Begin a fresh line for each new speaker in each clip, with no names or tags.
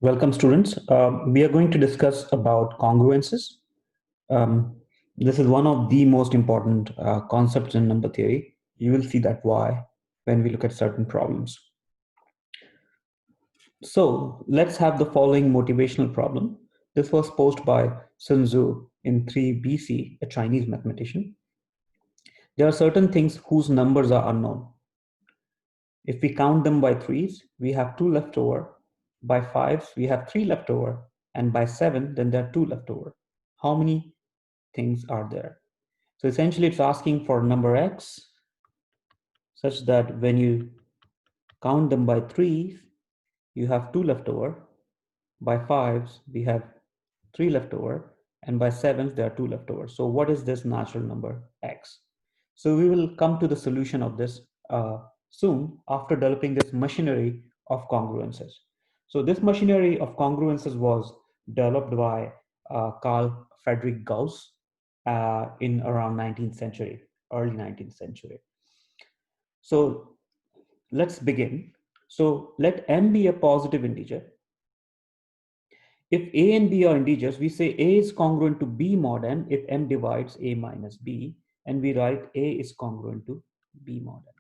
Welcome, students. We are going to discuss about congruences. Um, this is one of the most important concepts in number theory. You will see that why when we look at certain problems. So let's have the following motivational problem. This was posed by Sun Tzu in 3 BC, a Chinese mathematician. There are certain things whose numbers are unknown. If we count them by threes, we have 2 left over. By fives, we have 3 left over. And by 7, then there are 2 left over. How many things are there? So essentially, it's asking for number x such that when you count them by threes, you have 2 left over. By fives, we have 3 left over. And by sevens, there are 2 left over. So what is this natural number x? So we will come to the solution of this soon after developing this machinery of congruences. So this machinery of congruences was developed by Carl Friedrich Gauss in around 19th century, early 19th century. So let's begin. So let m be a positive integer. If a and b are integers, we say a is congruent to b mod m if m divides a minus b, and we write a is congruent to b mod m.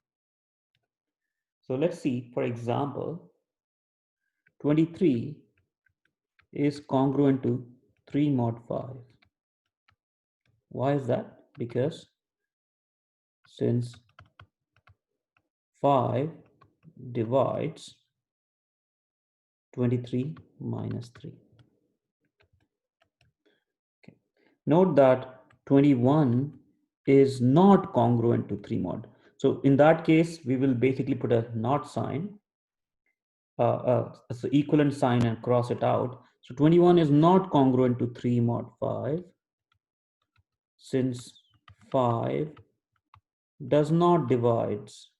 So let's see, for example, 23 is congruent to 3 mod 5. Why is that? Because since 5 divides 23 minus 3. Okay. Note that 21 is not congruent to 3 mod. So in that case, we will basically put a not sign, so equivalent sign and cross it out. So 21 is not congruent to 3 mod 5 since 5 does not divides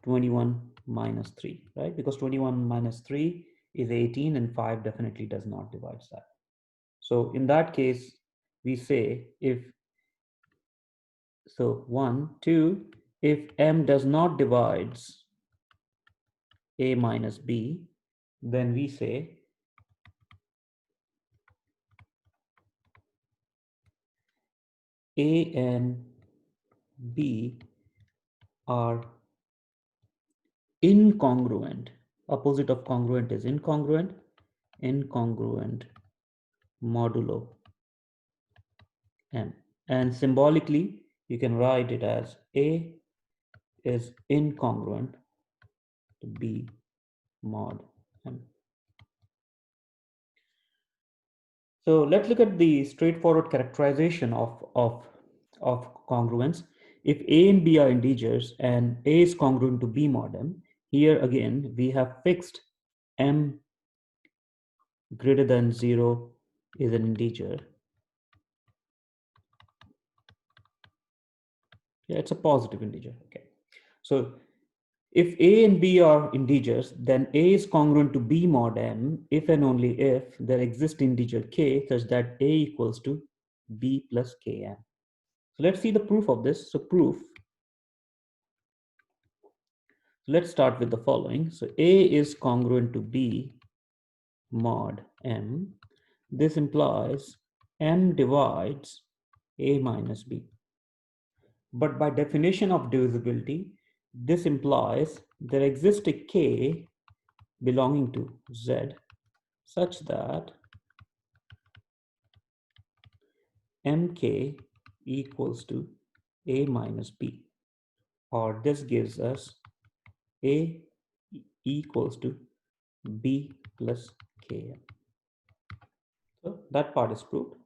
21 minus 3, right? Because 21 minus 3 is 18 and 5 definitely does not divide that. So in that case, we say if, so 1, 2, if m does not divides a minus b, then we say a and b are incongruent. Opposite of congruent is incongruent. Incongruent modulo m. And symbolically, you can write it as A is incongruent to B mod m. So let's look at the straightforward characterization of congruence. If A and B are integers and A is congruent to B mod m, here again, we have fixed m greater than 0 is an integer. Yeah, it's a positive integer. Okay. So if a and b are integers, then a is congruent to b mod m if and only if there exists integer k such that a equals to b plus km. So let's see the proof of this. So proof. Let's start with the following. So a is congruent to b mod m. This implies m divides a minus b. But by definition of divisibility, this implies there exists a k belonging to z such that mk equals to a minus b, or this gives us a equals to b plus km. So that part is proved.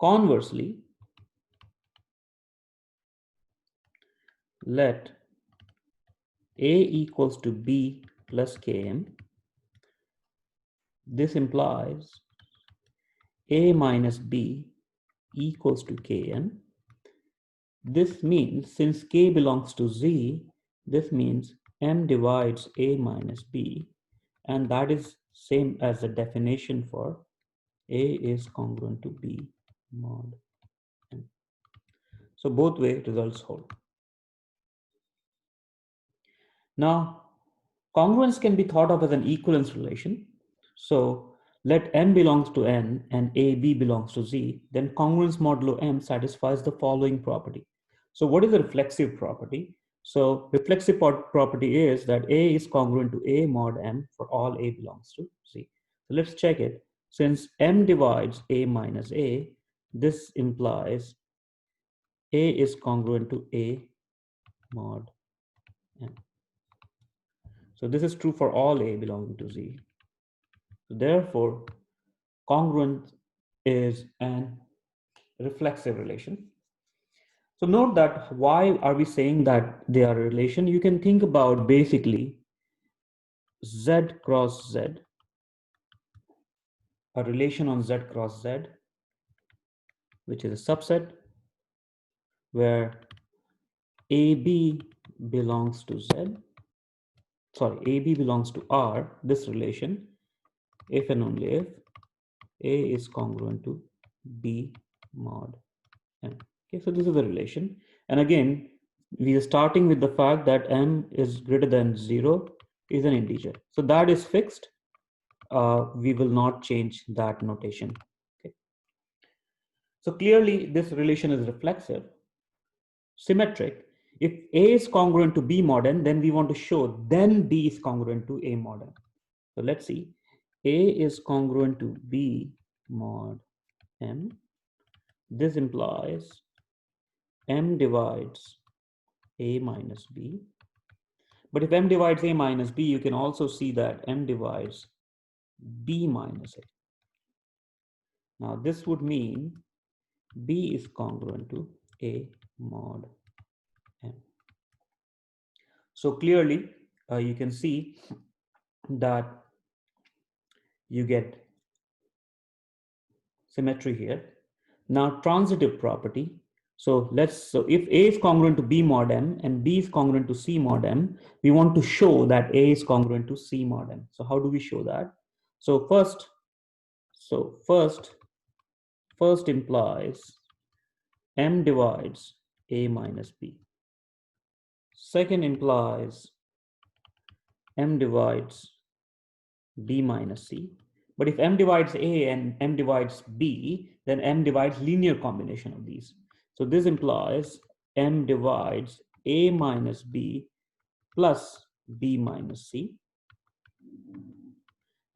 Conversely, let a equals to b plus km. This implies a minus b equals to km. This means since k belongs to z, this means m divides a minus b, and that is same as the definition for a is congruent to b mod m. So both way results hold. Now, congruence can be thought of as an equivalence relation. So let M belongs to N and AB belongs to Z, then congruence modulo M satisfies the following property. So what is the reflexive property? So reflexive property is that A is congruent to A mod M for all A belongs to Z. So let's check it. Since M divides A minus A, this implies A is congruent to A mod M. So this is true for all A belonging to Z. Therefore, congruence is an reflexive relation. So note that why are we saying that they are a relation? You can think about basically Z cross Z, a relation on Z cross Z, which is a subset where AB belongs to Z, sorry, AB belongs to R, this relation, if and only if A is congruent to B mod M. Okay, so this is the relation. And again, we are starting with the fact that M is greater than 0 is an integer. So that is fixed. We will not change that notation. Okay. So clearly this relation is reflexive, symmetric. If A is congruent to B mod N, then we want to show then B is congruent to A mod N. So let's see. A is congruent to B mod M. This implies M divides A minus B. But if M divides A minus B, you can also see that M divides B minus A. Now this would mean B is congruent to A mod M. So clearly you can see that you get symmetry here. Now transitive property. So if A is congruent to B mod M and B is congruent to C mod M, we want to show that A is congruent to C mod M. So how do we show that? So first implies M divides A minus B. Second implies M divides B minus C. But if M divides A and M divides B, then M divides linear combination of these. So this implies M divides A minus B plus B minus C.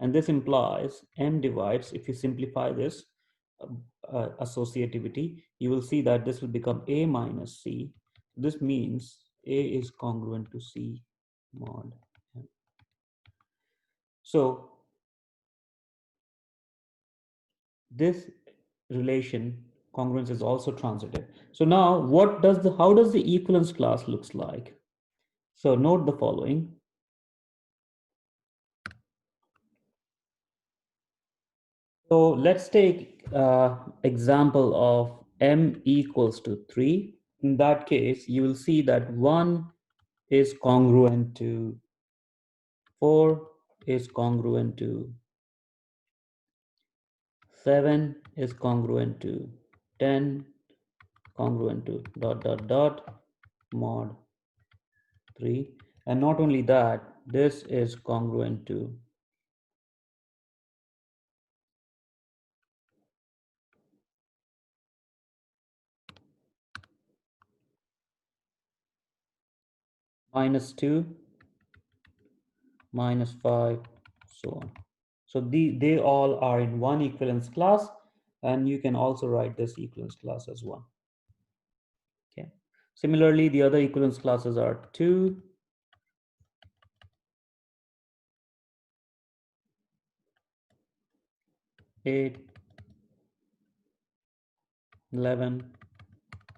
And this implies M divides, if you simplify this associativity, you will see that this will become A minus C. This means A is congruent to C mod M. So this relation congruence is also transitive. So now how does the equivalence class looks like? So note the following. So let's take example of M equals to 3. In that case, you will see that 1 is congruent to 4, is congruent to 7, is congruent to 10, congruent to dot dot dot mod 3. And not only that, this is congruent to -2, -5, so on. So they all are in one equivalence class, and you can also write this equivalence class as one. Okay. Similarly, the other equivalence classes are 2, 8, 11,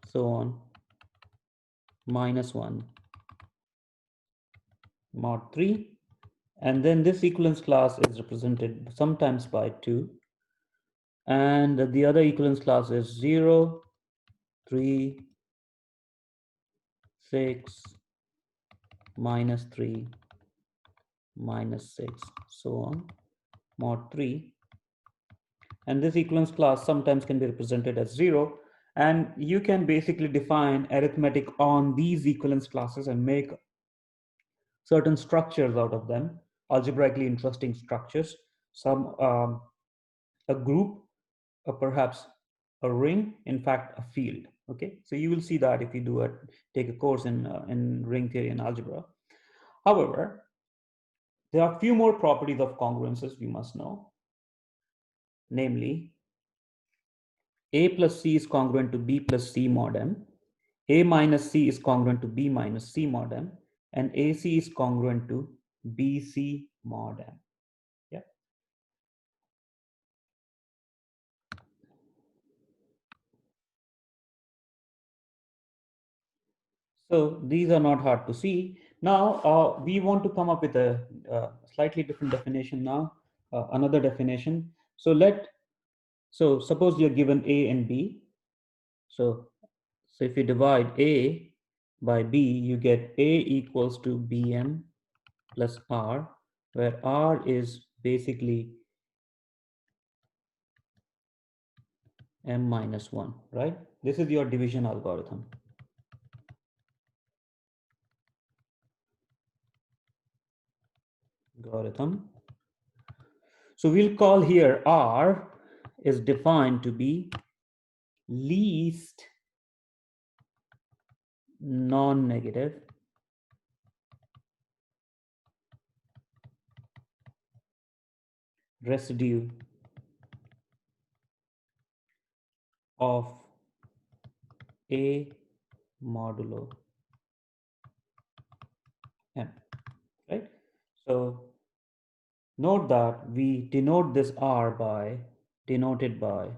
so on, -1, mod 3. And then this equivalence class is represented sometimes by 2. And the other equivalence class is 0, 3, 6, -3, -6, so on, mod 3. And this equivalence class sometimes can be represented as 0. And you can basically define arithmetic on these equivalence classes and make certain structures out of them, algebraically interesting structures. some a group, perhaps a ring, in fact a field. Okay, so you will see that if you take a course in ring theory and algebra. However, there are a few more properties of congruences we must know, namely a plus c is congruent to b plus c mod m, a minus c is congruent to b minus c mod m, and ac is congruent to bc mod m. Yeah. So these are not hard to see. Now we want to come up with a slightly different definition now, another definition. So suppose you're given A and B. So if you divide A by B, you get A equals to Bm plus R, where R is basically M minus 1, right? This is your division algorithm. So we'll call here R is defined to be least non-negative residue of A modulo M, right? So note that we denote this R by, denoted by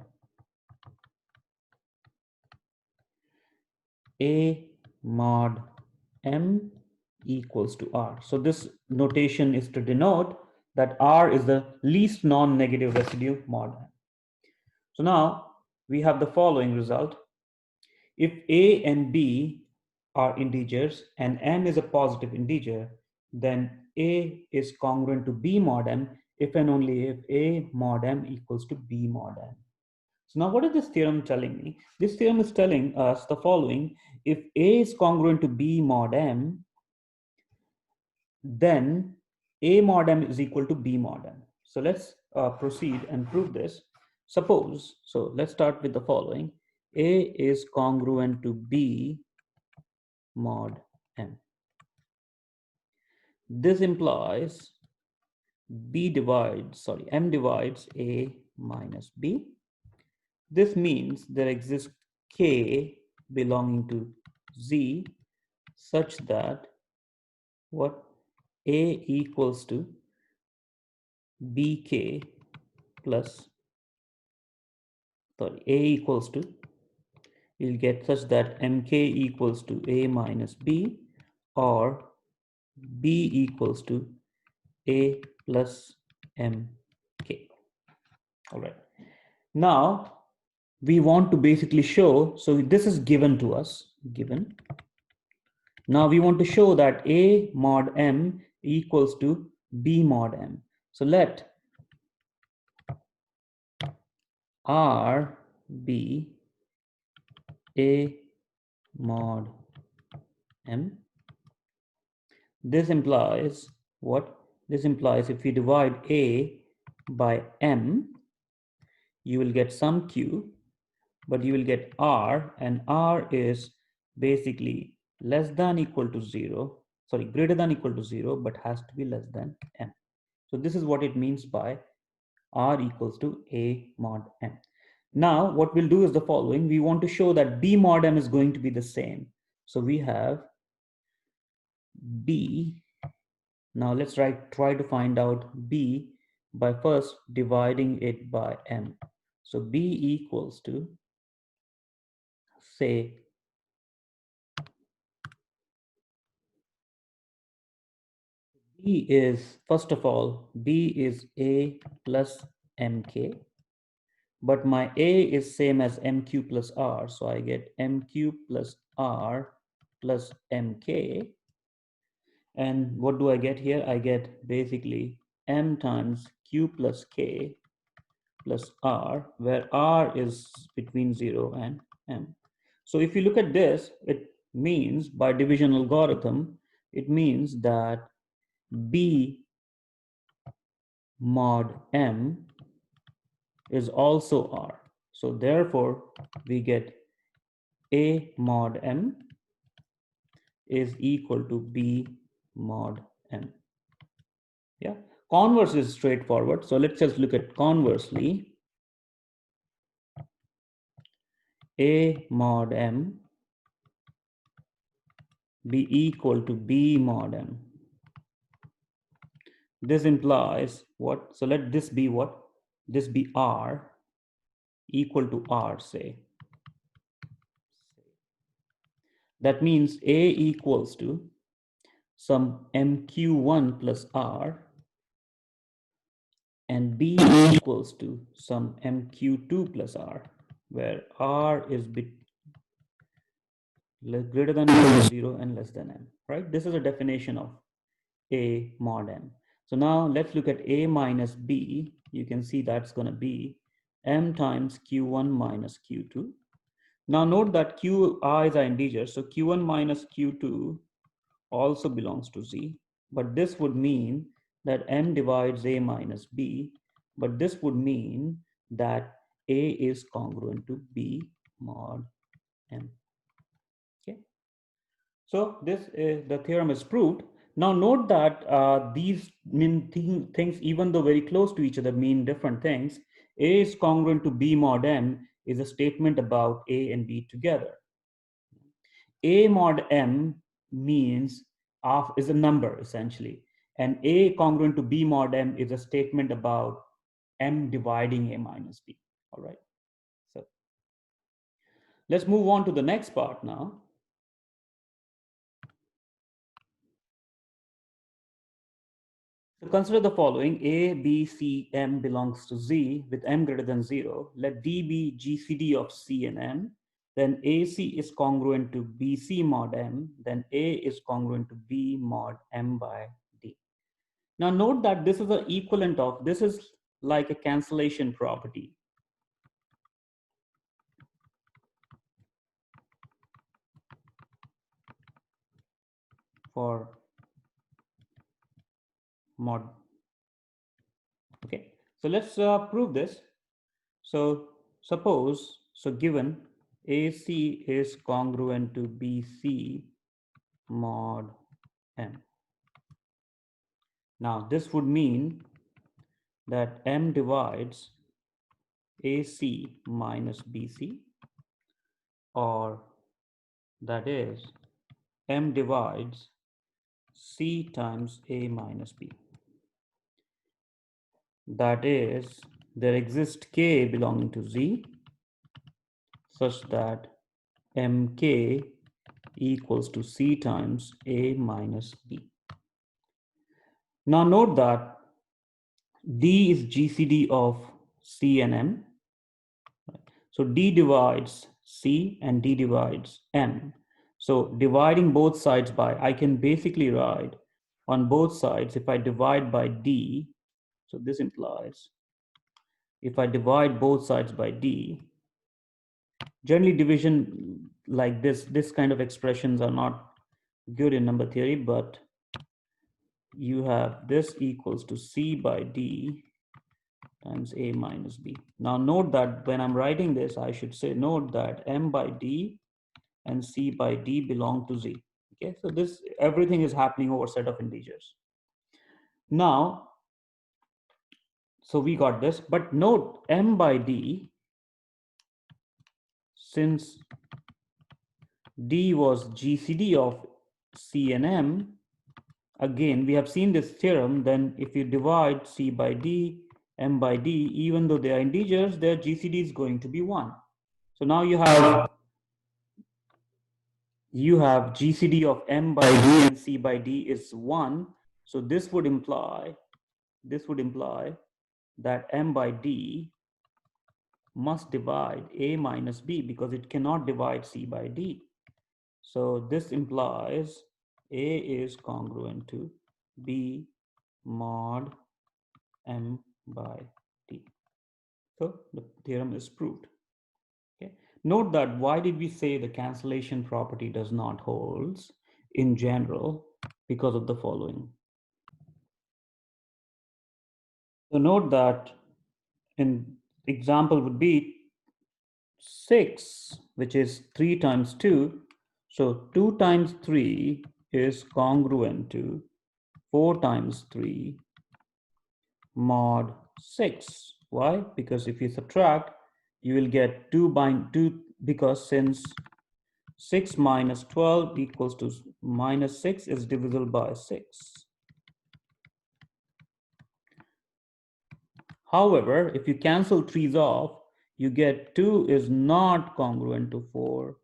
A mod M equals to R. So this notation is to denote that R is the least non-negative residue mod M. So now we have the following result. If A and B are integers and M is a positive integer, then A is congruent to B mod M if and only if A mod M equals to B mod M. So now what is this theorem telling me? This theorem is telling us the following. If A is congruent to B mod M, then A mod M is equal to B mod M. So let's proceed and prove this. Suppose, so let's start with the following. A is congruent to B mod M. This implies M divides A minus B. This means there exists K belonging to Z such that what A equals to BK plus, A equals to, you'll get such that MK equals to A minus B, or B equals to A plus MK. All right. Now we want to basically show, so this is given to us, given. Now we want to show that A mod M equals to B mod M. So let R be A mod M. This implies what? This implies if you divide A by M, you will get some Q, but you will get R, and R is basically less than equal to 0, sorry, greater than equal to 0, but has to be less than M. So this is what it means by R equals to A mod M. Now what we'll do is the following. We want to show that B mod M is going to be the same. So we have B. Now let's try to find out B by first dividing it by M. So B equals to, say, B is, first of all, B is A plus MK, but my A is same as MQ plus R. So I get MQ plus R plus MK. And what do I get here? I get basically M times Q plus K plus R, where R is between 0 and M. So if you look at this, it means by division algorithm, it means that B mod M is also R. So therefore, we get A mod M is equal to B mod M. Yeah, converse is straightforward. So let's just look at conversely. A mod M be equal to B mod M. This implies what? So let this be what? This be R equal to R, say. That means A equals to some MQ1 plus R and B equals to some MQ2 plus R, where R is greater than or equal to 0 and less than M, right? This is a definition of A mod M. So now let's look at A minus B. You can see that's going to be M times Q1 minus Q2. Now note that Qi's are integers, so Q1 minus Q2 also belongs to Z, but this would mean that M divides A minus B, but this would mean that A is congruent to B mod M. Okay. So this is, the theorem is proved. Now note that these mean things, even though very close to each other, mean different things. A is congruent to B mod M is a statement about A and B together. A mod M means is a number essentially, and A congruent to B mod M is a statement about M dividing A minus B. All right. So let's move on to the next part now. So consider the following: A, B, C, M belongs to Z with M greater than 0. Let D be GCD of C and M. Then AC is congruent to BC mod M. Then A is congruent to B mod M by D. Now note that this is the equivalent of, this is like a cancellation property for mod. Okay, so let's prove this. So suppose, so given AC is congruent to BC mod M. Now this would mean that M divides AC minus BC, or that is M divides C times A minus B. That is, there exists K belonging to Z such that Mk equals to C times A minus B. Now note that D is GCD of C and M. So D divides C and D divides M. So dividing both sides by, I can basically write on both sides, if I divide by D, so this implies if I divide both sides by D, generally division like this kind of expressions are not good in number theory, but you have this equals to C by D times A minus B. Now note that when I'm writing this, I should say, note that M by D and C by D belong to Z. Okay, so this, everything is happening over a set of integers. Now, so we got this, but note M by D, since D was GCD of C and M, again, we have seen this theorem, then if you divide C by D, M by D, even though they are integers, their GCD is going to be 1. So now you have GCD of M by D and C by D is 1. So this would imply that M by D must divide A minus B because it cannot divide C by D. So this implies A is congruent to B mod M by D. So the theorem is proved. Okay. Note that why did we say the cancellation property does not hold in general? Because of the following. So note that in example would be 6, which is 3 times 2. So 2 times 3 is congruent to 4 times 3 mod 6. Why? Because if you subtract, you will get 2 by 2, because since 6 minus 12 equals to minus 6 is divisible by 6. However, if you cancel 3's off, you get 2 is not congruent to 4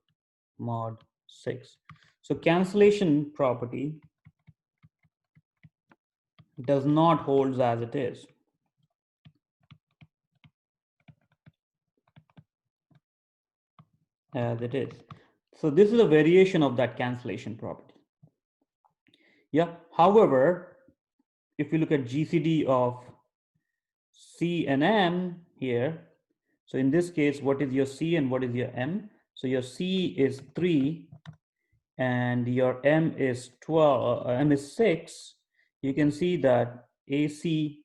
mod 6. So cancellation property does not hold as it is. As it is. So this is a variation of that cancellation property. Yeah. However, if you look at GCD of C and M here, so in this case, what is your C and what is your M? So your C is 3 and your M is 12, M is 6. You can see that AC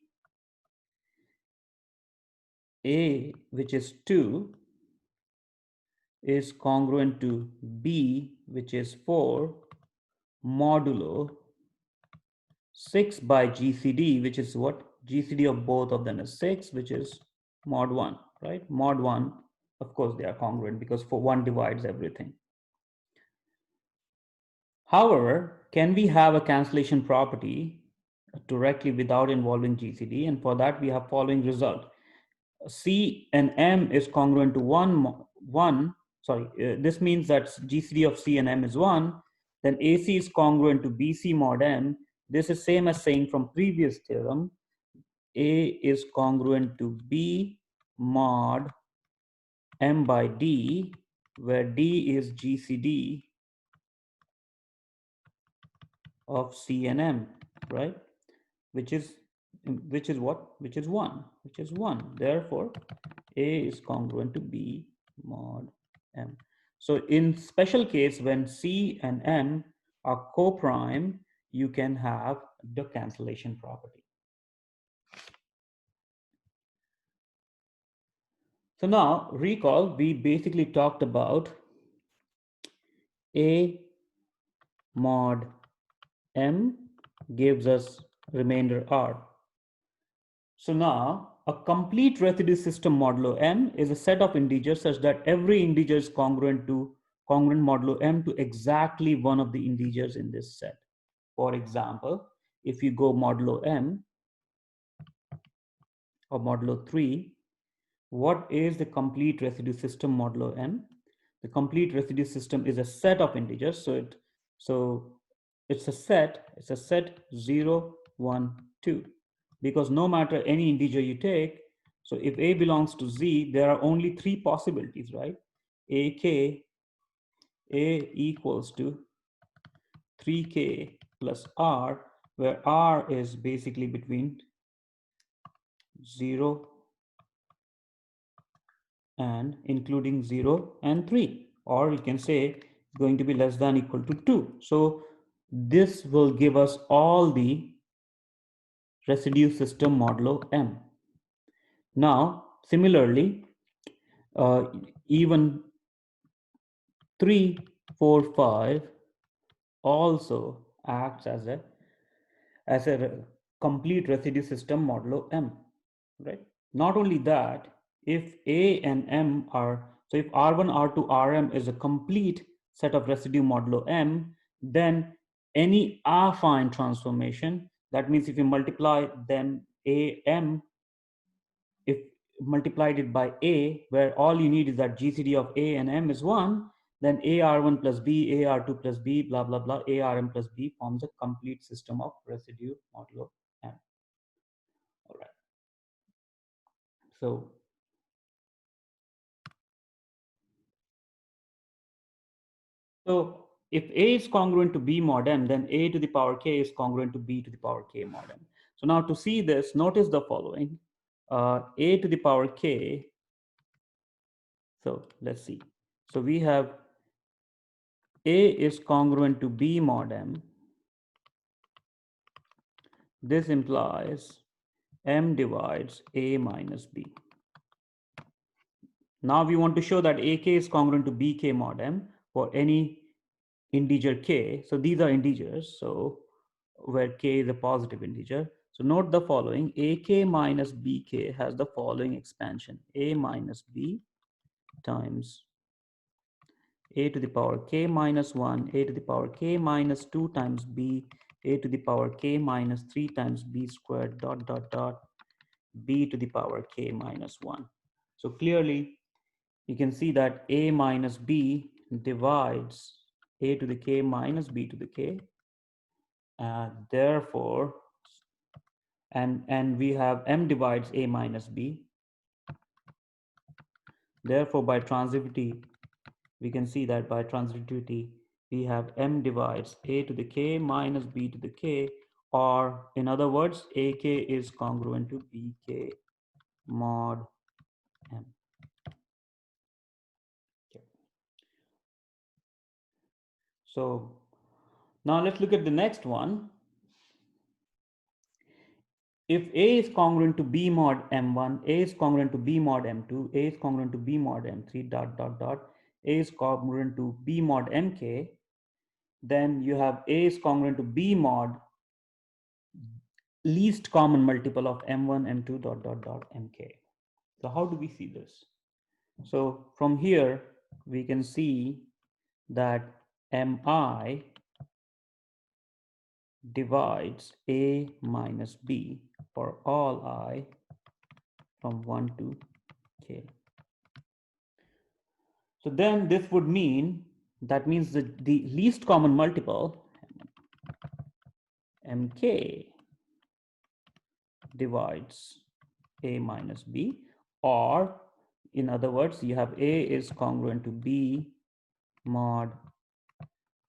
A, which is 2, is congruent to B, which is 4, modulo 6 by GCD, which is what? GCD of both of them is 6, which is mod 1, right? Mod 1, of course, they are congruent because for 1 divides everything. However, can we have a cancellation property directly without involving GCD? And for that, we have following result. C and M is congruent to 1. Sorry, this means that GCD of C and M is 1. Then AC is congruent to BC mod M. This is same as saying from previous theorem. A is congruent to B mod M by D, where D is GCD of C and M, right? Which is what? Which is 1. Which is 1. Therefore, A is congruent to B mod M. So in special case, when C and M are co-prime, you can have the cancellation property. So now recall, we basically talked about A mod M gives us remainder R. So now a complete residue system modulo M is a set of integers such that every integer is congruent modulo M to exactly one of the integers in this set. For example, if you go modulo M or modulo 3, what is the complete residue system modulo M? The complete residue system is a set of integers. So it's a set 0, 1, 2. Because no matter any integer you take, so if A belongs to Z, there are only 3 possibilities, right? A equals to 3k plus R, where R is basically between 0 and including 0 and 3, or you can say going to be less than equal to 2. So this will give us all the residue system modulo M. Now, similarly, even 3, 4, 5 also acts as a complete residue system modulo M, right? Not only that, if A and M are, so if R1, R2, Rm is a complete set of residue modulo M, then any affine transformation, that means if you multiply them AM, if multiplied it by A, where all you need is that GCD of A and M is 1, then AR1 plus B, AR2 plus B, blah, blah, blah, ARM plus B forms a complete system of residue modulo M. All right. So if A is congruent to B mod M, then A to the power K is congruent to B to the power K mod M. So now to see this, notice the following. A to the power K, so let's see. So we have A is congruent to B mod M. This implies m divides a minus b. Now we want to show that ak is congruent to bk mod m for any integer k. So these are integers, so where k is a positive integer. So note the following: ak minus bk has the following expansion: a minus b times a to the power k minus 1, a to the power k minus 2 times b, a to the power k minus 3 times b squared dot dot dot b to the power k minus 1. So clearly you can see that a minus b divides a to the k minus b to the k, therefore, and we have m divides a minus b. Therefore, by transitivity, we can see that by transitivity, we have m divides a to the k minus b to the k, or in other words, ak is congruent to bk mod m. Okay. So now let's look at the next one. If A is congruent to B mod M1, A is congruent to B mod M2, A is congruent to B mod M3, dot, dot, dot, A is congruent to B mod MK, then you have A is congruent to B mod least common multiple of M1, M2, dot, dot, dot, MK. So how do we see this? So from here, we can see that Mi divides A minus B for all I from 1 to k. So then this would mean, that means that the least common multiple, mk, divides a minus b, or in other words, you have a is congruent to b mod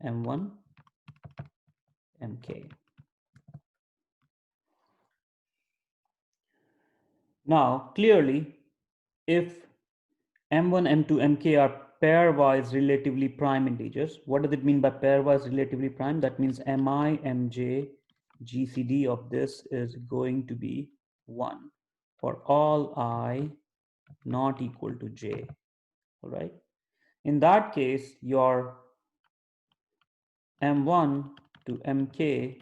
m1 mk. Now, clearly, if m1, m2, mk are pairwise relatively prime integers, what does it mean by pairwise relatively prime? That means mi, mj, GCD of this is going to be 1 for all I not equal to j. All right. In that case, your m1 to mk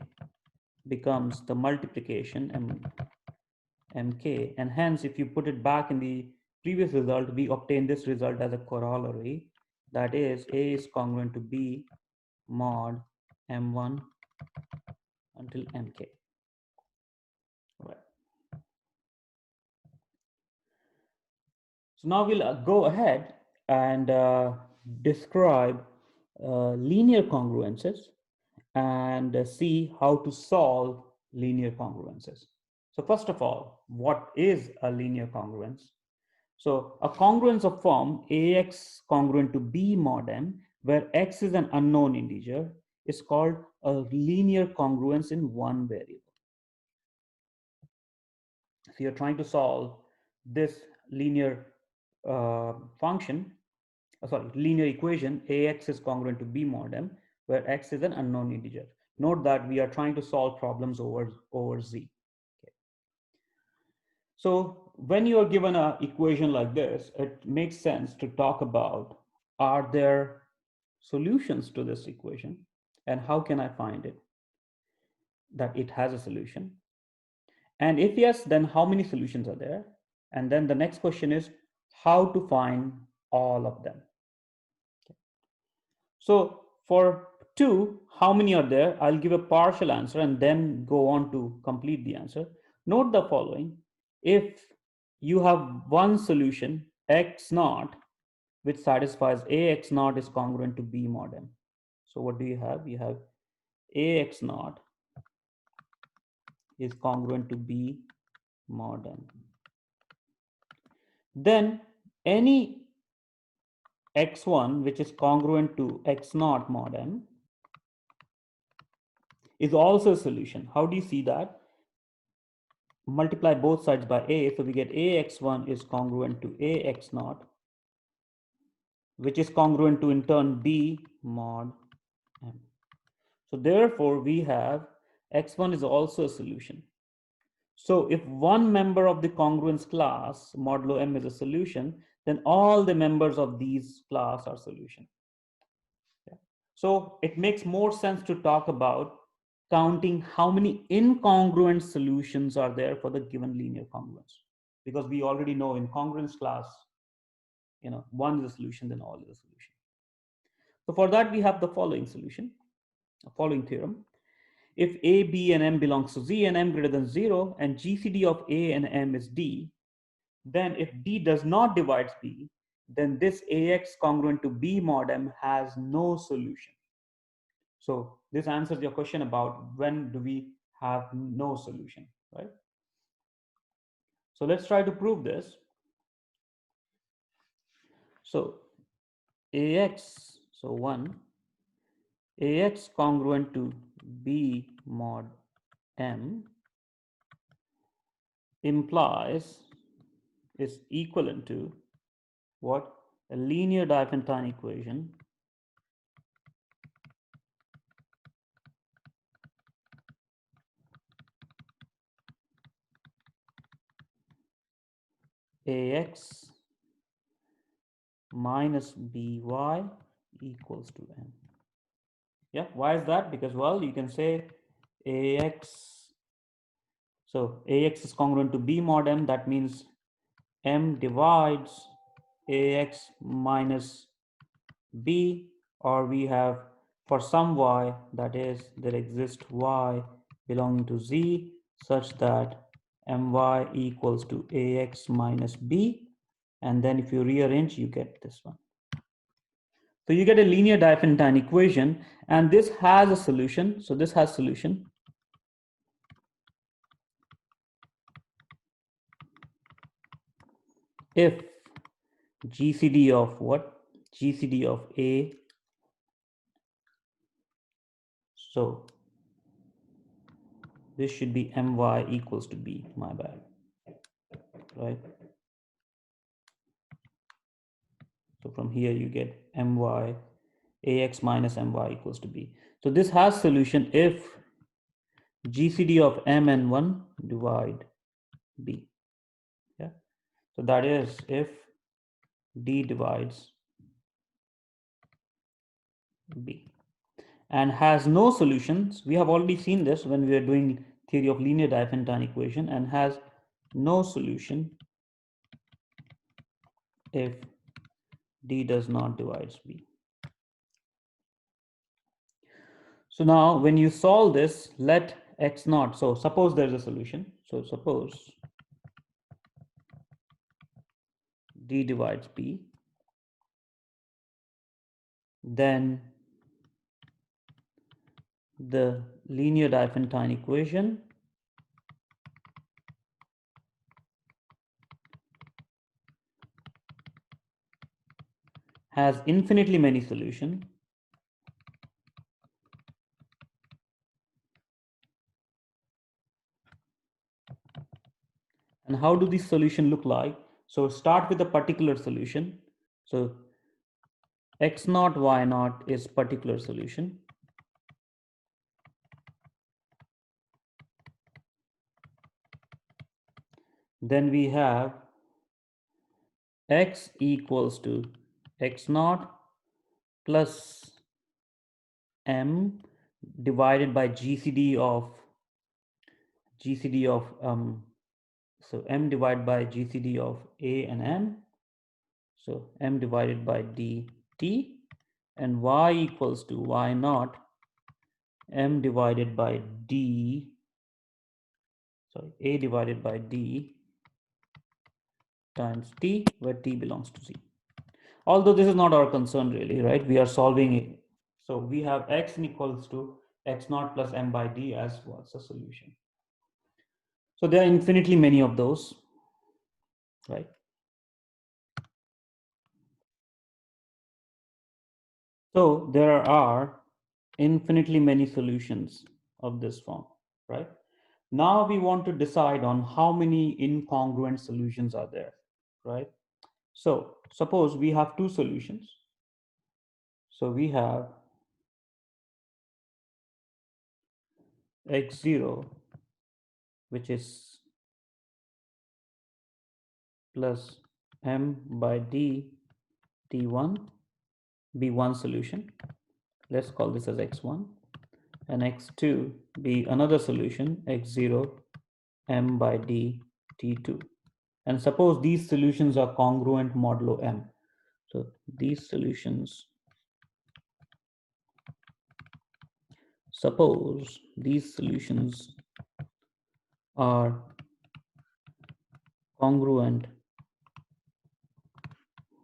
becomes the multiplication mk, and hence if you put it back in the previous result, we obtain this result as a corollary, that is a is congruent to b mod m1 until mk. All right. So now we'll go ahead and describe linear congruences and see how to solve linear congruences. So first of all, what is a linear congruence? So a congruence of form ax congruent to b mod m, where x is an unknown integer, is called a linear congruence in one variable. So you're trying to solve this linear function, linear equation, ax is congruent to b mod m, where x is an unknown integer. Note that we are trying to solve problems over z. Okay. So when you are given an equation like this, it makes sense to talk about, are there solutions to this equation, and how can I find it, that it has a solution? And if yes, then how many solutions are there? And then the next question is how to find all of them. Okay. So for 2, how many are there? I'll give a partial answer and then go on to complete the answer. Note the following: if you have one solution, x naught, which satisfies ax naught is congruent to b mod m. So what do you have? You have ax naught is congruent to b mod m. Then any x1 which is congruent to x naught mod m is also a solution. How do you see that? Multiply both sides by a, so we get ax1 is congruent to ax naught, which is congruent to in turn b mod m. So therefore we have x1 is also a solution. So if one member of the congruence class, modulo M, is a solution, then all the members of these class are solution. Yeah. So it makes more sense to talk about counting how many incongruent solutions are there for the given linear congruence, because we already know in congruence class, one is a solution, then all is a solution. So for that, we have the following solution, following theorem. If A, B, and M belongs to Z and M greater than 0, and GCD of A and M is D, then if D does not divide B, then this AX congruent to B mod M has no solution. So this answers your question about when do we have no solution, right? So let's try to prove this. So AX, so 1, AX congruent to B mod M implies is equivalent to what? A linear Diophantine equation AX minus BY equals to M. Yeah, why is that? Because, well, you can say AX, so AX is congruent to B mod M, that means M divides AX minus B, or we have for some Y, that is, there exists Y belonging to Z such that My equals to AX minus B, and then if you rearrange, you get this one. So you get a linear Diophantine equation, and this has a solution. So this has solution. If GCD of what? GCD of A. So this should be My equals to B, my bad, right? So from here you get My, AX minus My equals to B. So this has solution if GCD of M and 1 divide B. Yeah. So that is if D divides B and has no solutions. We have already seen this when we are doing theory of linear Diophantine equation, and has no solution if D does not divide B. So now when you solve this, let X naught, so suppose there's a solution. So suppose D divides B, then the linear Diophantine equation has infinitely many solutions. And how do these solutions look like? So start with a particular solution. So X naught, Y naught is particular solution. Then we have X equals to X naught plus M divided by GCD of so M divided by GCD of A and M. So M divided by dt, and Y equals to Y naught M divided by D, sorry, A divided by D times T, where T belongs to Z. Although this is not our concern really, right? We are solving it. So we have X equals to X naught plus M by D as what's a solution. So there are infinitely many of those, right? So there are infinitely many solutions of this form, right? Now we want to decide on how many incongruent solutions are there, right? So suppose we have two solutions. So we have x0, which is plus m by d t1 be one solution. Let's call this as x1, and x2 be another solution, x0 m by d t2. And suppose these solutions are congruent modulo m. So these solutions, suppose these solutions are congruent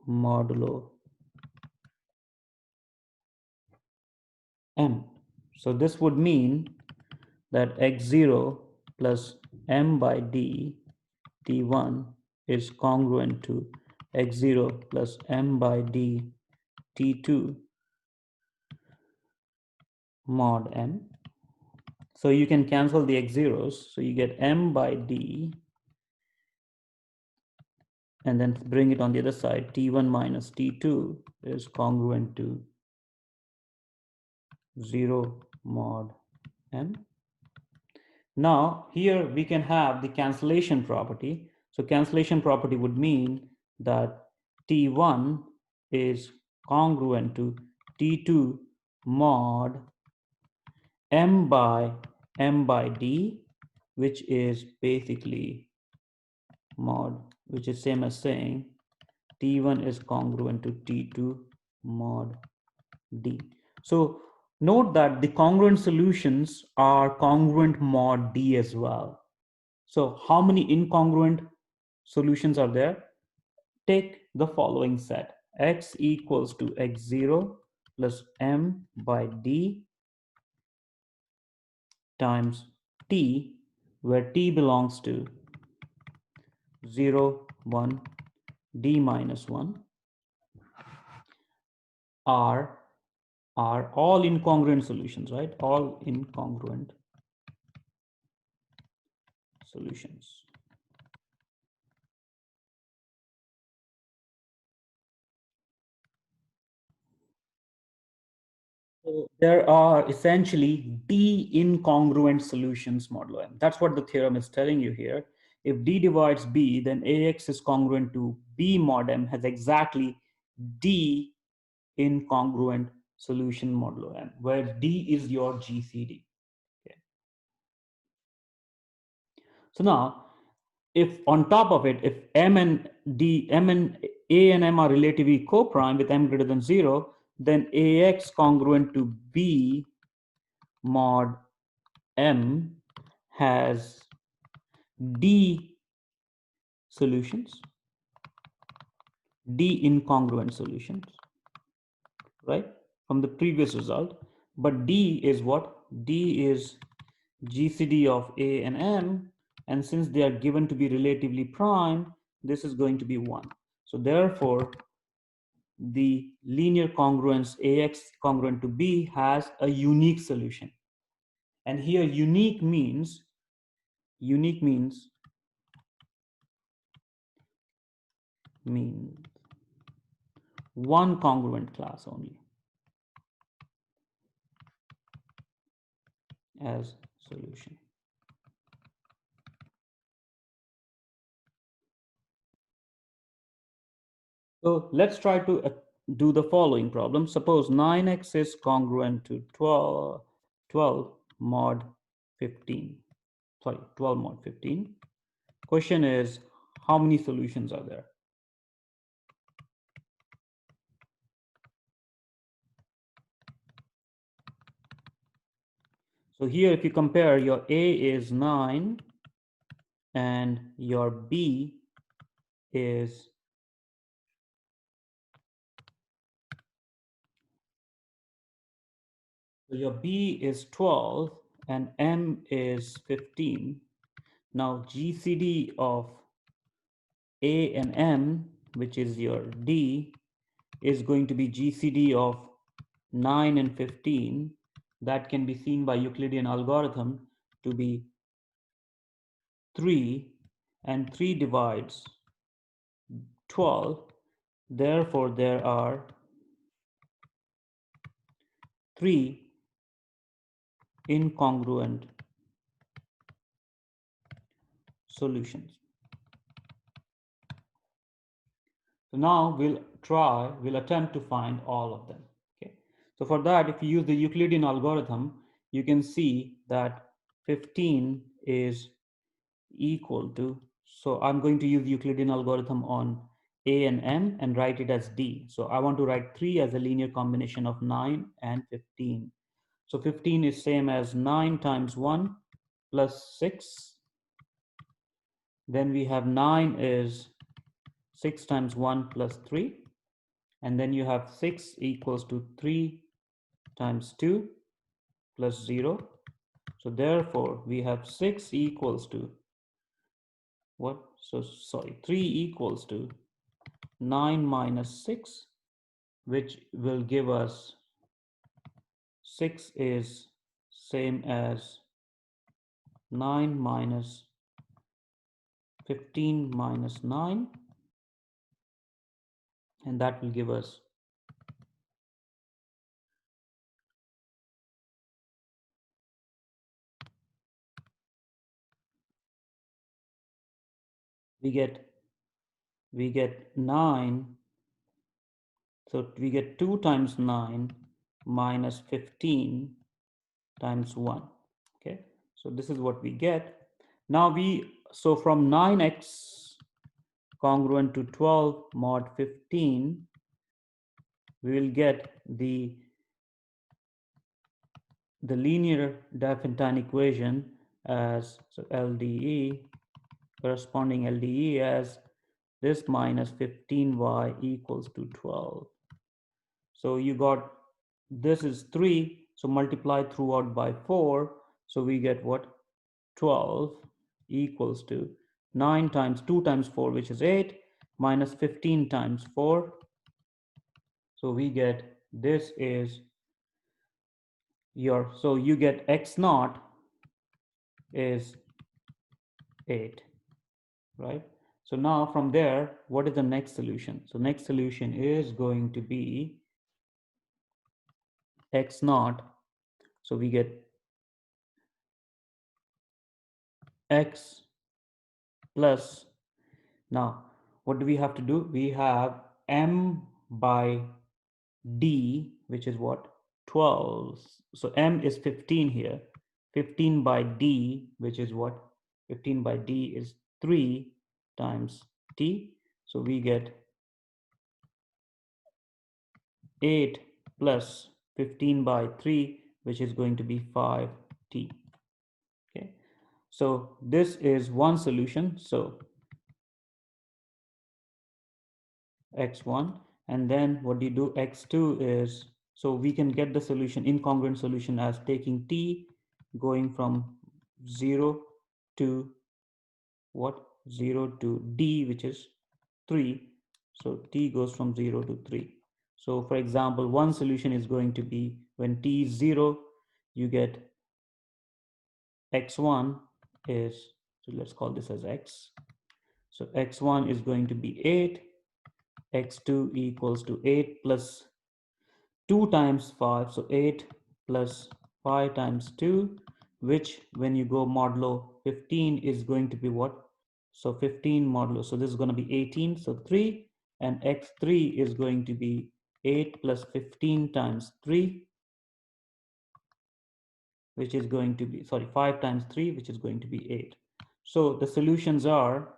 modulo m. So this would mean that x0 plus m by d t1 is congruent to x0 plus m by d t2 mod m. So you can cancel the x0s. So you get m by d and then bring it on the other side. T1 minus T2 is congruent to 0 mod m. Now here we can have the cancellation property. So cancellation property would mean that T1 is congruent to T2 mod m by d, which is basically mod, which is same as saying T1 is congruent to T2 mod d. So note that the congruent solutions are congruent mod d as well. So how many incongruent solutions are there? Take the following set. X equals to x0 plus m by d times t, where t belongs to 0, 1, d minus 1 are all incongruent solutions, right? All incongruent solutions. So there are essentially d incongruent solutions modulo m. That's what the theorem is telling you here. If d divides b, then ax is congruent to b mod m has exactly d incongruent solution modulo m, where d is your GCD. Okay. So now, if on top of it, if m and a and m are relatively co-prime with m greater than 0, then ax congruent to b mod m has d solutions, d incongruent solutions, right? From the previous result. But d is what? D is GCD of a and m, and since they are given to be relatively prime, this is going to be 1. So therefore, the linear congruence ax congruent to b has a unique solution. And here unique means one congruent class only as solution. So let's try to do the following problem. Suppose 9x is congruent to 12 mod 15. Sorry, 12 mod 15. Question is, how many solutions are there? So here, if you compare, your A is 9 and your B is so your B is 12 and M is 15. Now GCD of A and M, which is your D, is going to be GCD of 9 and 15. That can be seen by Euclidean algorithm to be 3, and 3 divides 12. Therefore, there are 3 incongruent solutions. So now we'll attempt to find all of them. Okay. So for that, if you use the Euclidean algorithm, you can see that 15 is equal to, so I'm going to use Euclidean algorithm on A and M and write it as D. So I want to write 3 as a linear combination of 9 and 15. So 15 is same as 9 times 1 plus 6. Then we have 9 is 6 times 1 plus 3. And then you have 6 equals to 3 times 2 plus 0. So therefore, we have 6 equals to what? So sorry, 3 equals to 9 minus 6, which will give us 6 is same as 9 minus 15 minus 9, and that will give us we get 9. So we get 2 times 9 minus 15 times 1. Okay, so this is what we get. Now so from 9x congruent to 12 mod 15, we will get the linear Diophantine equation as, so LDE, corresponding LDE as this minus 15y equals to 12. So you got, this is 3, so multiply throughout by 4, so we get what? 12 equals to 9 times 2 times 4, which is 8, minus 15 times 4. So we get, this is your, so you get x naught is 8, right? So now from there, what is the next solution? So next solution is going to be x naught. So we get x plus, now what do we have to do? We have m by d, which is what? 12. So m is 15 here. 15 by d, which is what? 15 by d is 3 times t. So we get 8 plus 15 by 3, which is going to be 5t. Okay. So this is one solution. So x1, and then what do you do? X2 is, so we can get the solution, incongruent solution, as taking t going from 0 to what? 0 to d, which is 3. So t goes from 0 to 3. So for example, one solution is going to be when t is 0, you get x1 is, so let's call this as x. So x1 is going to be 8, x2 equals to 8 plus 2 times 5, so 8 plus 5 times 2, which when you go modulo 15 is going to be what? So 15 modulo, so this is going to be 18, so 3, and x3 is going to be 8 plus 15 times 3, which is going to be, sorry, 5 times 3, which is going to be 8. So the solutions are,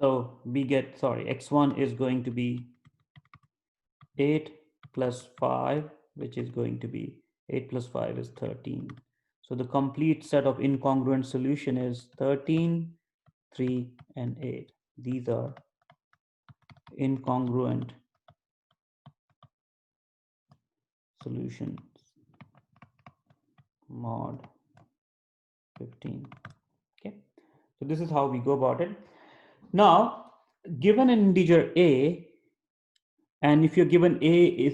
so we get, sorry, x1 is going to be 8 plus 5, which is going to be 8 plus 5 is 13. So the complete set of incongruent solution is 13, 3, and 8. These are incongruent solutions mod 15. Okay, so this is how we go about it. Now, given an integer a, and if you're given a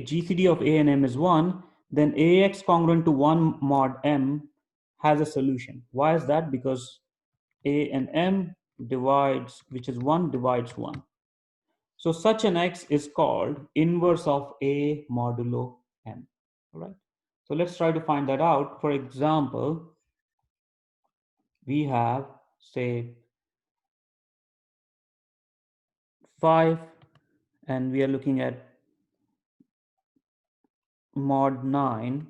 GCD of a and m is 1, then ax congruent to 1 mod m has a solution. Why is that? Because a and m divides, which is 1 divides 1. So such an x is called inverse of a modulo m. All right. So let's try to find that out. For example, we have, say, 5, and we are looking at mod 9.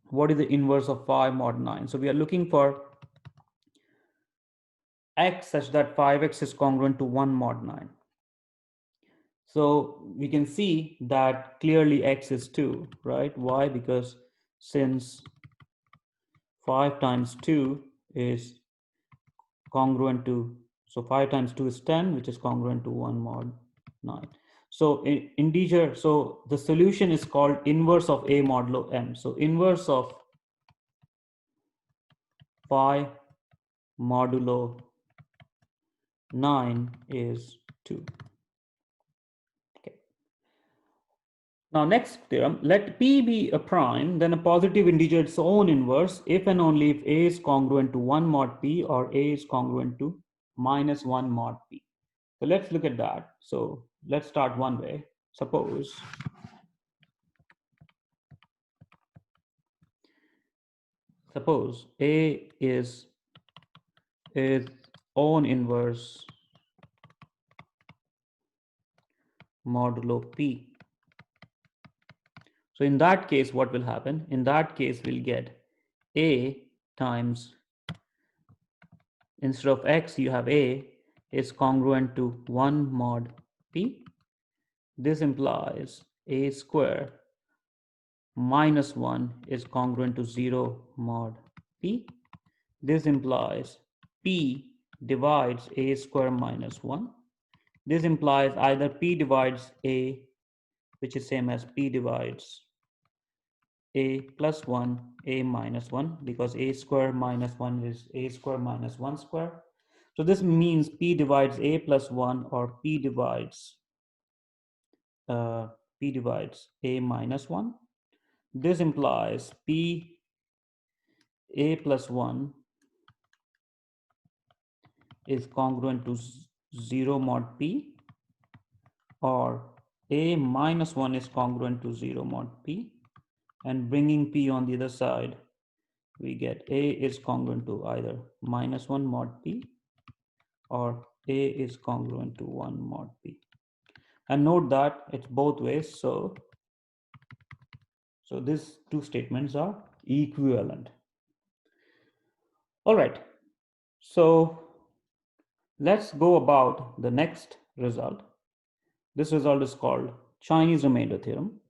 What is the inverse of 5 mod 9? So we are looking for x such that 5x is congruent to 1 mod 9. So we can see that clearly x is 2, right? Why? Because since 5 times 2 is congruent to, so 5 times 2 is 10, which is congruent to 1 mod 9. So integer, so the solution is called inverse of a modulo m. So inverse of 5 modulo 9 is 2. Okay. Now next theorem, let p be a prime, then a positive integer its own inverse if and only if a is congruent to 1 mod p or a is congruent to minus 1 mod p. So let's look at that. So let's start one way. Suppose a is its own inverse modulo p. So in that case, what will happen? In that case, we'll get a times, instead of x, you have a is congruent to 1 mod p. This implies a square minus 1 is congruent to 0 mod p. This implies p divides a square minus 1. This implies either p divides a, which is same as p divides a plus 1, a minus 1, because a square minus 1 is a square minus 1 square. So this means p divides a plus 1 or p divides a minus 1. This implies p a plus 1 is congruent to 0 mod p, or a minus 1 is congruent to 0 mod p, and bringing p on the other side, we get a is congruent to either minus 1 mod p or a is congruent to 1 mod p. And note that it's both ways, so these two statements are equivalent. All right, so let's go about the next result. This result is called Chinese remainder theorem.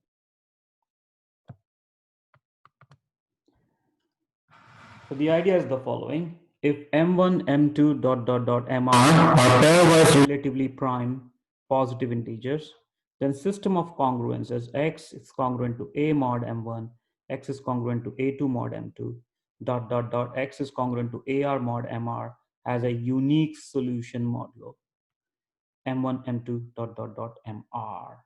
So the idea is the following. If m1, m2, mr are pairwise relatively prime positive integers, then system of congruences x is congruent to a mod m1, x is congruent to a2 mod m2, x is congruent to ar mod mr has a unique solution modulo m1, m2, mr.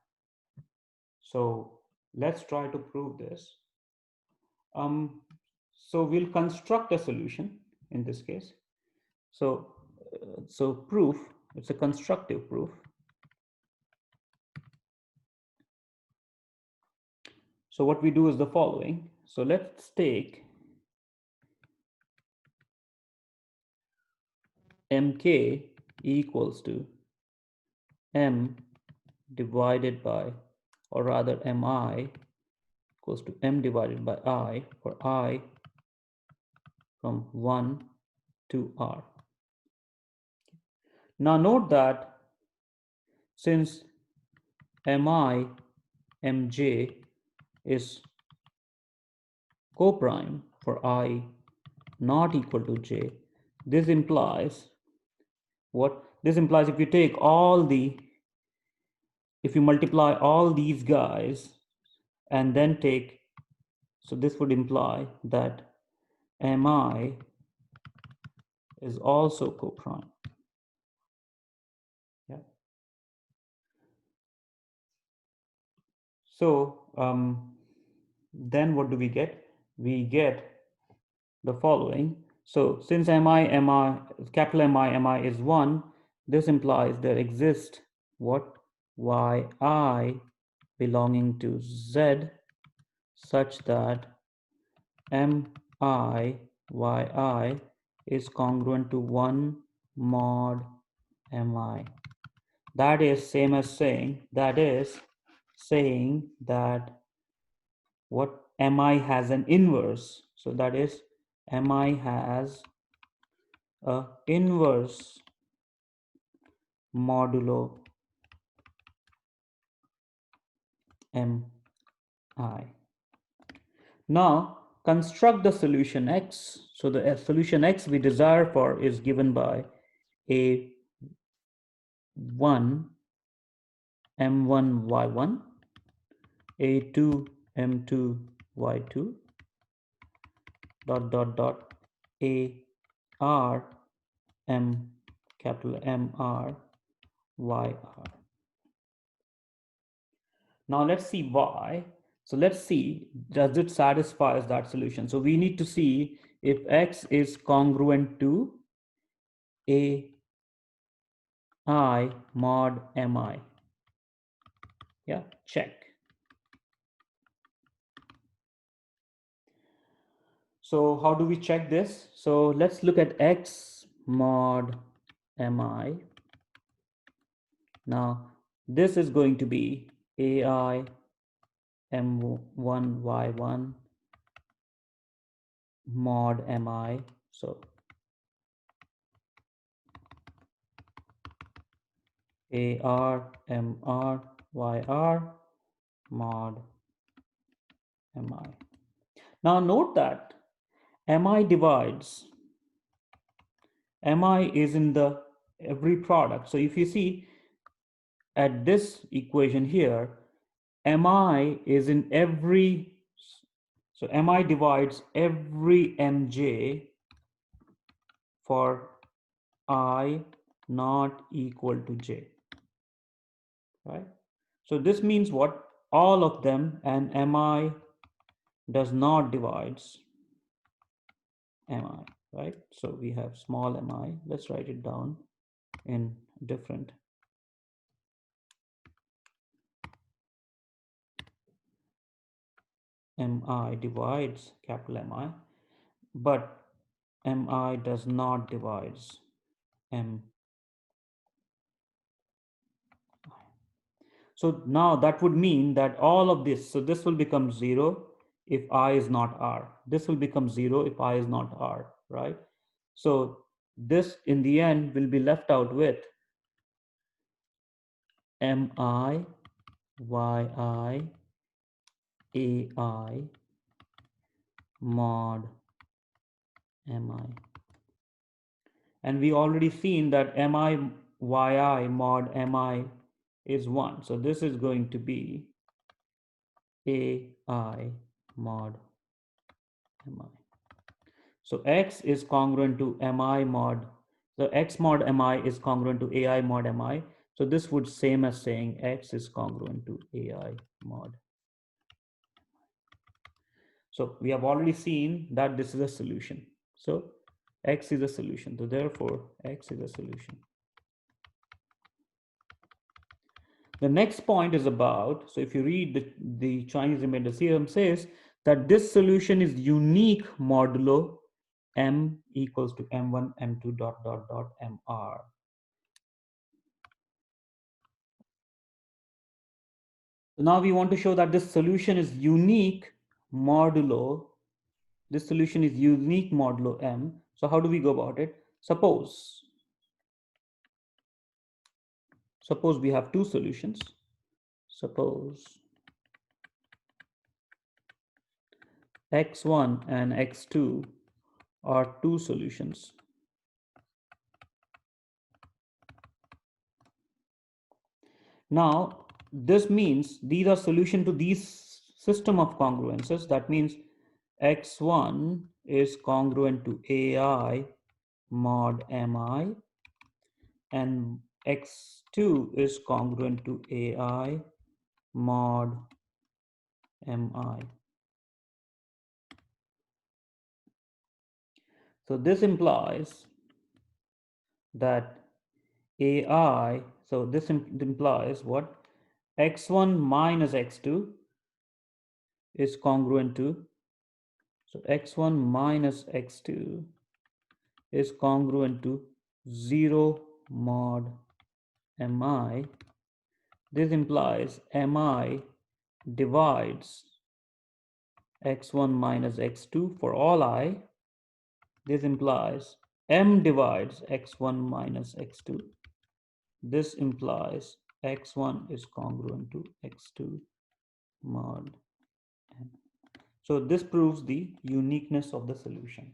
So let's try to prove this. So we'll construct a solution in this case. So proof, it's a constructive proof. So what we do is the following. So let's take mk equals to m divided by, or rather mi equals to m divided by I for I from 1 to r. Now note that since mi mj is coprime for I not equal to j, this implies what? This implies if you take if you multiply all these guys and then take, so this would imply that mi is also coprime. Yeah. So then what do we get? We get the following. So since capital Mi is 1, this implies there exists what? Yi belonging to Z such that mi yi is congruent to 1 mod mi. That is same as saying, that what mi has an inverse. So that is mi has a inverse modulo mi. Now construct the solution x. So the solution x we desire for is given by a1 m1 y1, a2 m2 y2, dot dot dot a r m capital M r y r. Now let's see why. So let's see, does it satisfies that solution? So we need to see if x is congruent to a I mod mi. Yeah, check. So how do we check this? So let's look at x mod mi. Now this is going to be ai m1 y1 mod mi. So ar mr yr mod mi. Now note that mi divides, mi is in the every product. So if you see at this equation here, mi is in every, so mi divides every mj for I not equal to j, right? So this means what? All of them, and mi does not divides mi, right? So we have small mi. Let's write it down in different. Mi divides capital Mi, but mi does not divides m. So now that would mean that all of this, so this will become 0 if I is not R. This will become 0 if I is not R, right? So this in the end will be left out with mi, yi, ai mod mi. And we already seen that mi yi mod mi is 1. So this is going to be ai mod mi. So x is congruent to mi mod. So x mod mi is congruent to ai mod mi. So this would same as saying x is congruent to ai mod. So we have already seen that this is a solution. So x is a solution. So therefore x is a solution. The next point is about, so if you read the Chinese remainder theorem says that this solution is unique modulo m equals to m1, m2 dot dot dot mr. So now we want to show that this solution is unique modulo, this solution is unique modulo m. So how do we go about it? Suppose we have two solutions. Suppose x1 and x2 are two solutions. Now this means these are solution to these system of congruences. That means x1 is congruent to ai mod mi, and x2 is congruent to ai mod mi. So this implies that ai, so this implies what? X1 minus x2 is congruent to, so x1 minus x2 is congruent to 0 mod mi, this implies mi divides x1 minus x2 for all I. This implies m divides x1 minus x2. This implies x1 is congruent to x2 mod n. So this proves the uniqueness of the solution.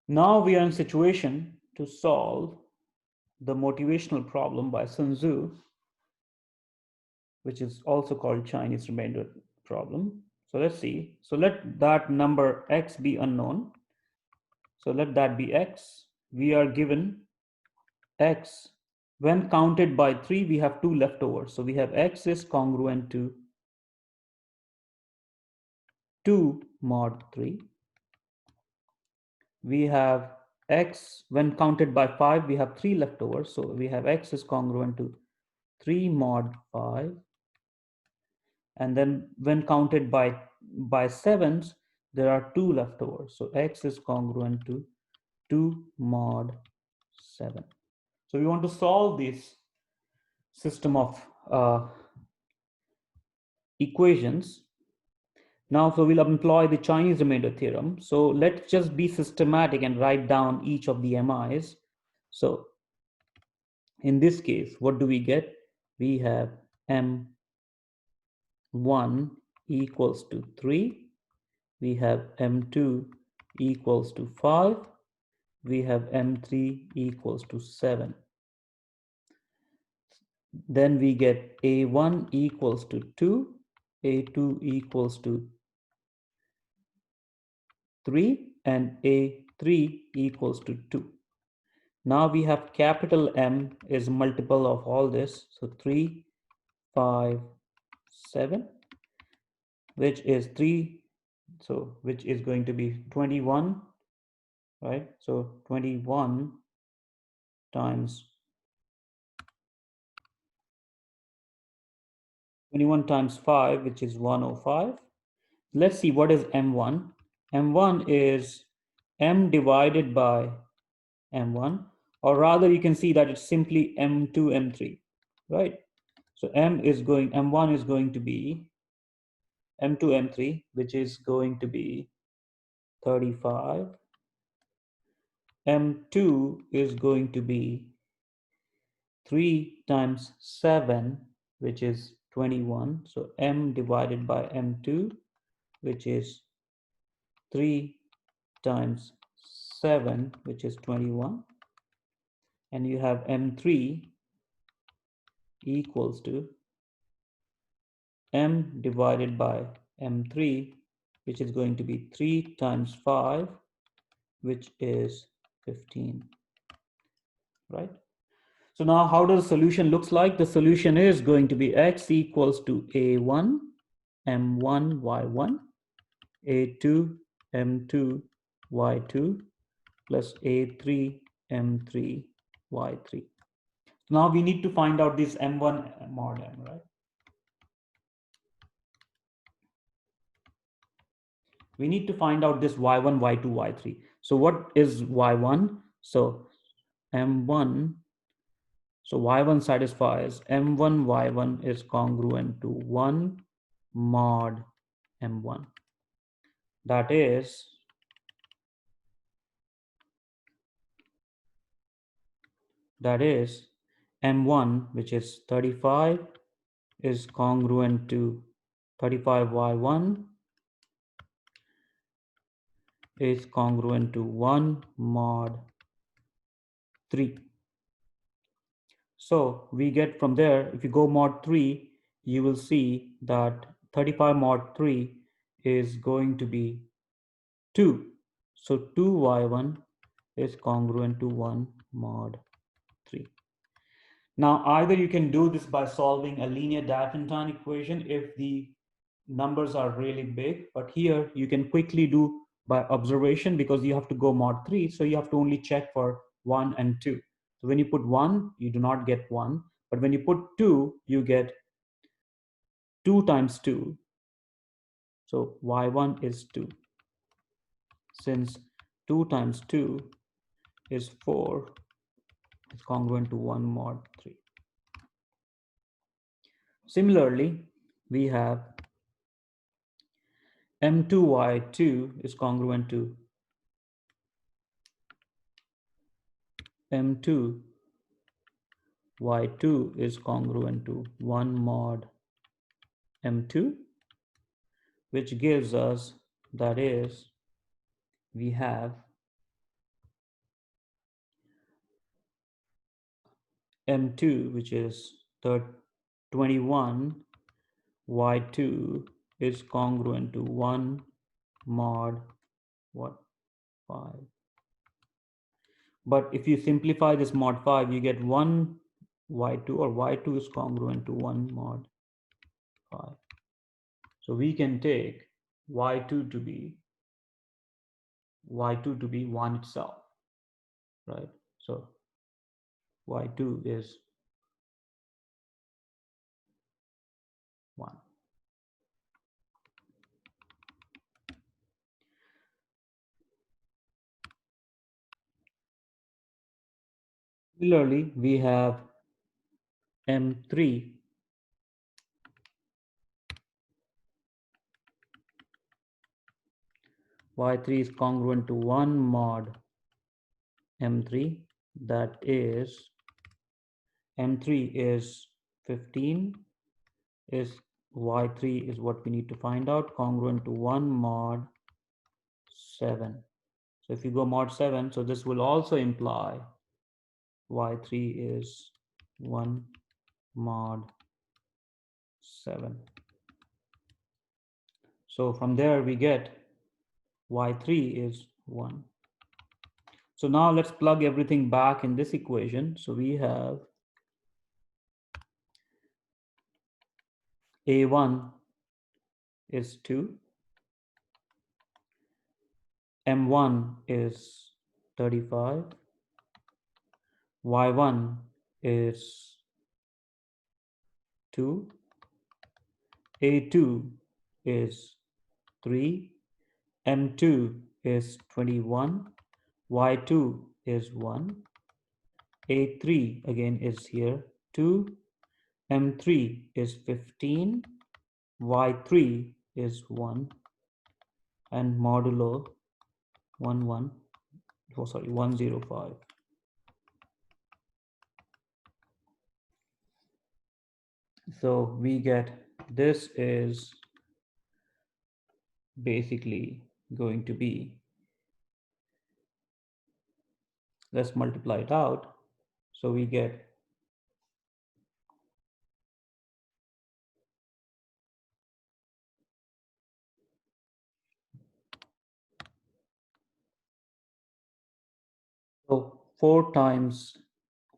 Now we are in a situation to solve the motivational problem by Sun Tzu, which is also called Chinese remainder problem. So let's see. So let that number x be unknown. So let that be x. We are given x. When counted by 3, we have 2 left over. So we have x is congruent to 2 mod 3. We have x, when counted by 5, we have 3 left over. So we have x is congruent to 3 mod 5. And then when counted by sevens, there are 2 left over. So x is congruent to 2 mod 7. So we want to solve this system of equations. Now, so we'll employ the Chinese remainder theorem. So let's just be systematic and write down each of the MIs. So in this case, what do we get? We have M1 equals to 3. We have M2 equals to 5. We have M3 equals to 7. Then we get A1 equals to 2, A2 equals to 3, and A3 equals to 2. Now we have capital M is multiple of all this. So 3, 5, 7, which is 3. So which is going to be 21, right? So 21 times 5, which is 105. Let's see what is M1. M1 is M divided by M1, or rather you can see that it's simply M2, M3, right? So M1 is going to be M2, M3, which is going to be 35. M2 is going to be 3 times 7, which is 21. So M divided by M2, which is 3 times 7, which is 21. And you have M3 equals to M divided by M3, which is going to be 3 times 5, which is 15, right? So now how does the solution looks like? The solution is going to be x equals to A1, M1, Y1, A2, M2, Y2, plus A3, M3, Y3. Now we need to find out this M1 mod M, right? We need to find out this Y1, Y2, Y3. So what is Y1? So M1, so Y1 satisfies M1, Y1 is congruent to 1 mod M1. That is M1, which is 35, is congruent to 35Y1 is congruent to 1 mod 3. So we get from there, if you go mod 3, you will see that 35 mod 3 is going to be 2. So 2y1 is congruent to 1 mod 3. Now, either you can do this by solving a linear Diophantine equation if the numbers are really big, but here you can quickly do by observation because you have to go mod 3. So you have to only check for 1 and 2. So when you put 1, you do not get 1. But when you put 2, you get 2 times 2. So y1 is 2. Since 2 times 2 is 4, is congruent to 1 mod 3. Similarly, we have m2y2 is congruent to m2 y2 is congruent to 1 mod m2, which gives us, that is, we have m2, which is 21, y2 is congruent to 1 mod what 5. But if you simplify this mod 5, you get 1 y2, or y2 is congruent to 1 mod 5. So we can take y2 to be 1 itself, right? So y2 is 1. Similarly, we have m3 y3 is congruent to 1 mod m3, that is m3 is 15, is y3 is what we need to find out, congruent to 1 mod 7. So if you go mod 7, so this will also imply y3 is 1 mod 7. So from there we get y3 is 1. So now let's plug everything back in this equation. So we have a1 is 2, m1 is 35, y1 is 2, a2 is 3, m2 is 21, y2 is 1, a3 again is here 2, m3 is 15, y3 is 1, and modulo 105. So we get, this is basically going to be, let's multiply it out. So we get so 4 times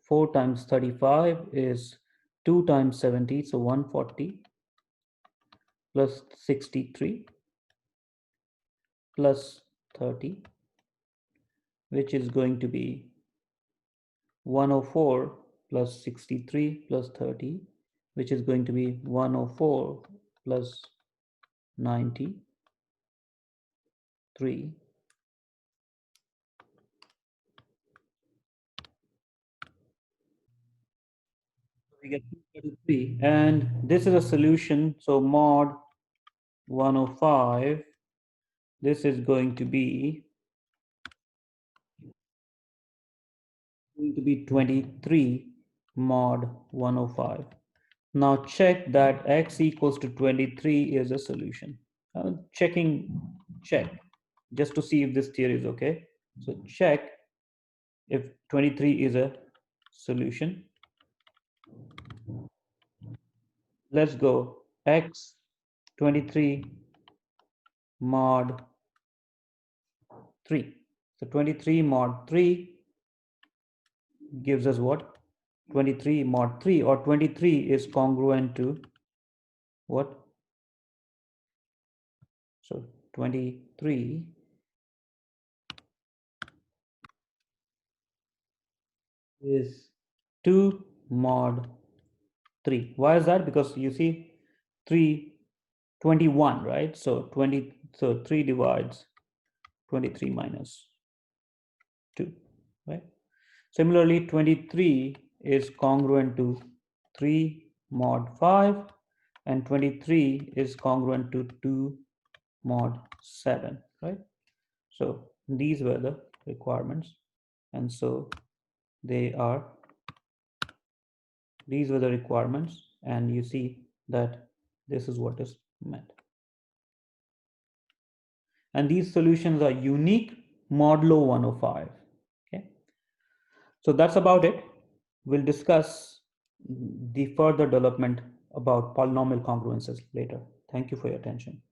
35 is 2 times 70, so 140 plus 63 plus 30, which is going to be 104 plus 63 plus 30, which is going to be 104 plus 93. We get 233, and this is a solution. So mod 105, this is going to be 23 mod 105. Now check that x equals to 23 is a solution. Check just to see if this theory is okay. So check if 23 is a solution. Let's go x 23 mod 3. So 23 mod 3 gives us what? 23 mod 3, or 23 is congruent to what? So 23 is 2 mod 3. Why is that? Because you see 21, right? So 3 divides 23 minus 2, right? Similarly, 23 is congruent to 3 mod 5, and 23 is congruent to 2 mod 7, right? So these were the requirements, and so these were the requirements, and you see that this is what is met. And these solutions are unique modulo 105. Okay, so that's about it. We'll discuss the further development about polynomial congruences later. Thank you for your attention.